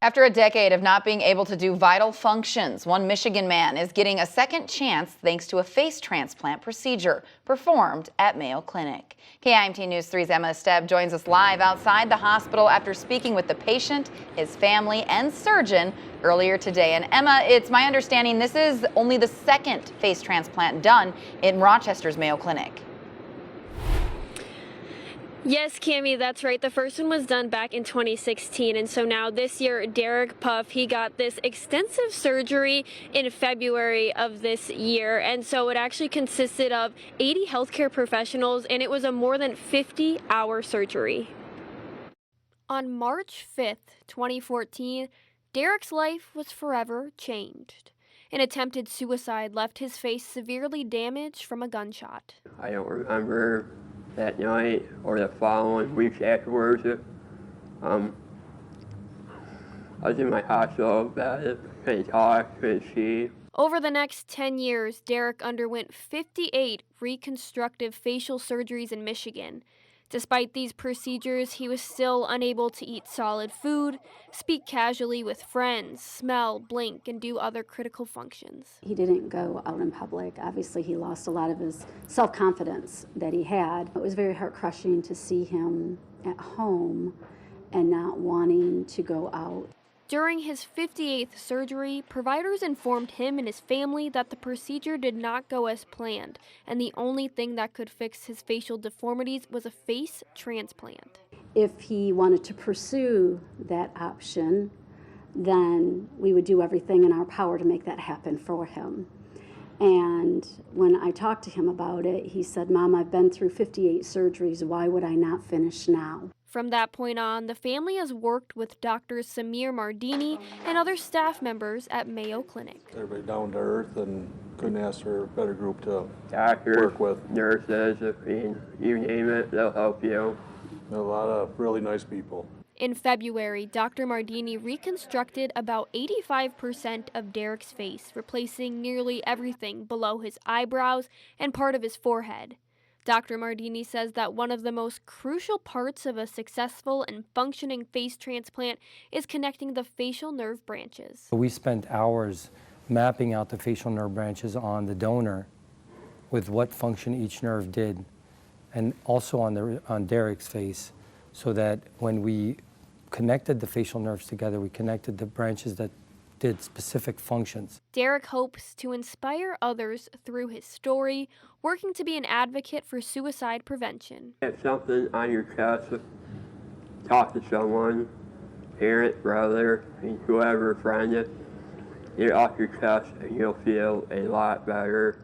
After a decade of not being able to do vital functions, one Michigan man is getting a second chance thanks to a face transplant procedure performed at Mayo Clinic. KIMT News 3's Emma Esteb joins us live outside the hospital after speaking with the patient, his family, and surgeon earlier today. And Emma, it's my understanding this is only the second face transplant done in Rochester's Mayo Clinic. Yes, Cami, that's right. The first one was done back in 2016, and so now this year, Derek Pfaff, he got this extensive surgery in February of this year, and so it actually consisted of 80 healthcare professionals, and it was a more than 50-hour surgery. On March 5th, 2014, Derek's life was forever changed. An attempted suicide left his face severely damaged from a gunshot. I don't remember that night or the following weeks afterwards. I was in my hospital bed, couldn't talk, couldn't see. Over the next 10 years, Derek underwent 58 reconstructive facial surgeries in Michigan. Despite these procedures, he was still unable to eat solid food, speak casually with friends, smell, blink, and do other critical functions. He didn't go out in public. Obviously, he lost a lot of his self-confidence that he had. It was very heart-crushing to see him at home and not wanting to go out. During his 58th surgery, providers informed him and his family that the procedure did not go as planned, and the only thing that could fix his facial deformities was a face transplant. If he wanted to pursue that option, then we would do everything in our power to make that happen for him. And when I talked to him about it, he said, "Mom, I've been through 58 surgeries. Why would I not finish now?" From that point on, the family has worked with Drs. Samir Mardini and other staff members at Mayo Clinic. Everybody down to earth, and couldn't ask for a better group to Doctors, work with. nurses, you name it, they'll help you. A lot of really nice people. In February, Dr. Mardini reconstructed about 85% of Derek's face, replacing nearly everything below his eyebrows and part of his forehead. Dr. Mardini says that one of the most crucial parts of a successful and functioning face transplant is connecting the facial nerve branches. We spent hours mapping out the facial nerve branches on the donor with what function each nerve did, and also on Derek's face, so that when we connected the facial nerves together, we connected the branches that did specific functions. Derek hopes to inspire others through his story, working to be an advocate for suicide prevention. Get something on your chest, talk to someone, parent, brother, whoever, friend, get it off your chest and you'll feel a lot better.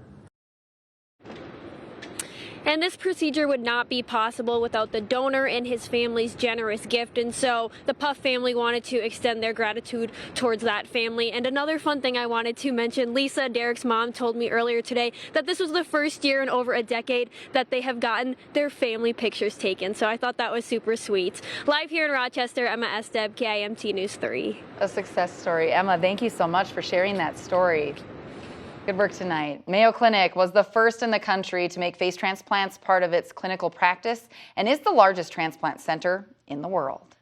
And this procedure would not be possible without the donor and his family's generous gift. And so the Pfaff family wanted to extend their gratitude towards that family. And another fun thing I wanted to mention, Lisa, Derek's mom, told me earlier today that this was the first year in over a decade that they have gotten their family pictures taken. So I thought that was super sweet. Live here in Rochester, Emma Esteb, KIMT News 3. A success story. Emma, thank you so much for sharing that story. Good work tonight. Mayo Clinic was the first in the country to make face transplants part of its clinical practice and is the largest transplant center in the world.